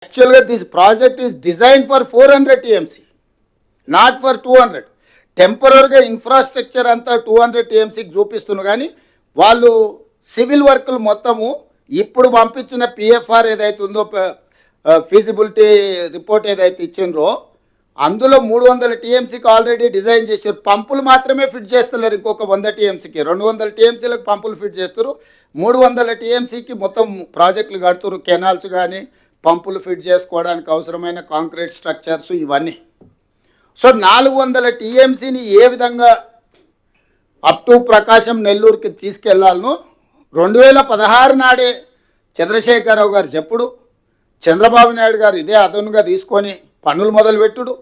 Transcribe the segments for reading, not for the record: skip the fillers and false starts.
యాక్చువల్గా this project is design for 400 TMC, not for 200. టెంపరీగా infrastructure అంతా 200 టీఎంసీకి చూపిస్తున్నారు, కానీ వాళ్ళు సివిల్ వర్కులు మొత్తము ఇప్పుడు పంపించిన పిఎఫ్ఆర్ ఏదైతే ఉందో, ఫీజిబిలిటీ రిపోర్ట్ ఏదైతే ఇచ్చిండ్రో అందులో 300 టీఎంసీకి ఆల్రెడీ డిజైన్ చేశారు. పంపులు మాత్రమే ఫిట్ చేస్తున్నారు. ఇంకొక 100 టీఎంసీకి 200 టీఎంసీలకు పంపులు ఫిట్ చేస్తారు. 300 టీఎంసీకి మొత్తం ప్రాజెక్టులు కడుతున్నారు. కెనాల్స్ కానీ పంపులు ఫిట్ చేసుకోవడానికి అవసరమైన కాంక్రీట్ స్ట్రక్చర్స్ ఇవన్నీ. సో 400 టీఎంసీని ఏ విధంగా అప్ టు ప్రకాశం నెల్లూరుకి తీసుకెళ్లాలను 2016 నాడే చంద్రశేఖరరావు గారు చెప్పుడు, చంద్రబాబు నాయుడు గారు ఇదే అదనుగా తీసుకొని పనులు మొదలుపెట్టుడు.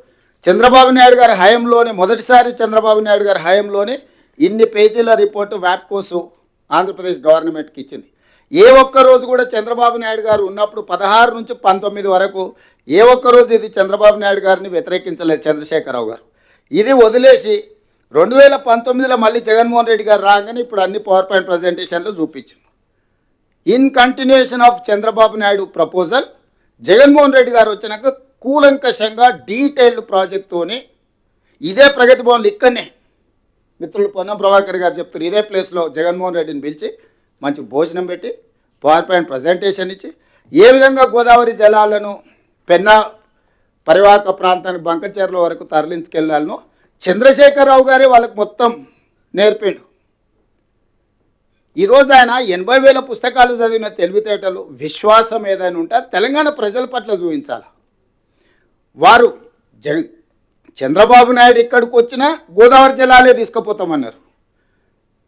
చంద్రబాబు నాయుడు గారి హయాంలోనే మొదటిసారి చంద్రబాబు నాయుడు గారి హయాంలోనే ఇన్ని పేజీల రిపోర్టు వ్యాప్కోసు ఆంధ్రప్రదేశ్ గవర్నమెంట్కి ఇచ్చింది. ఏ ఒక్క రోజు కూడా చంద్రబాబు నాయుడు గారు ఉన్నప్పుడు 16 నుంచి 19 వరకు ఏ ఒక్క రోజు ఇది చంద్రబాబు నాయుడు గారిని వ్యతిరేకించలేదు చంద్రశేఖరరావు గారు. ఇది వదిలేసి 2019లో మళ్ళీ జగన్మోహన్ రెడ్డి గారు రాగానే ఇప్పుడు అన్ని పవర్ పాయింట్ ప్రజెంటేషన్లు చూపించారు. In continuation of Chandrababu Naidu proposal, Jaganmohan Reddy గారు వచ్చినాక కూలంకషంగా డీటెయిల్డ్ ప్రాజెక్టుతోనే ఇదే ప్రగతి భవన్లు ఇక్కడనే మిత్రులు పొన్నం ప్రభాకర్ గారు చెప్తారు, ఇదే ప్లేస్లో జగన్మోహన్ రెడ్డిని పిలిచి మంచి భోజనం పెట్టి పవర్ పాయింట్ ప్రజెంటేషన్ ఇచ్చి ఏ విధంగా గోదావరి జలాలను పెన్నా పరివాహక ప్రాంతానికి బంకచెర్ల వరకు తరలించుకెళ్లాలను చంద్రశేఖరరావు గారే వాళ్ళకు మొత్తం నేర్పిండు. ఈరోజు ఆయన 80,000 పుస్తకాలు చదివిన తెలివితేటలు, విశ్వాసం ఏదైనా ఉంటే తెలంగాణ ప్రజల పట్ల చూపించాలి. వారు చంద్రబాబు నాయుడు ఇక్కడికి వచ్చినా గోదావరి జలాలే తీసుకుపోతామన్నారు.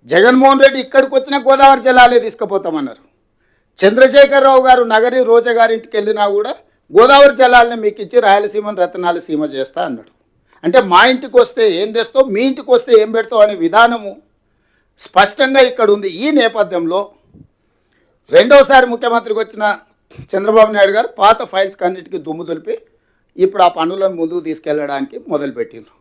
జగన్మోహన్ రెడ్డి ఇక్కడికి వచ్చినా గోదావరి జలాలే తీసుకుపోతామన్నారు. చంద్రశేఖరరావు గారు నగరి రోజా గారింటికి వెళ్ళినా కూడా గోదావరి జలాలని మీకు ఇచ్చి రాయలసీమను రతనాల సీమ చేస్తా అన్నాడు. అంటే మా ఇంటికి వస్తే ఏం తెస్తావు, మీ ఇంటికి వస్తే ఏం పెడతావు అనే విధానము స్పష్టంగా ఇక్కడ ఉంది. ఈ నేపథ్యంలో రెండోసారి ముఖ్యమంత్రికి వచ్చిన చంద్రబాబు నాయుడు గారు పాత ఫైల్స్ అన్నిటికీ దుమ్ము దులిపి ఇప్పుడు ఆ పనులను ముందుకు తీసుకెళ్లడానికి మొదలుపెట్టిండ్రు.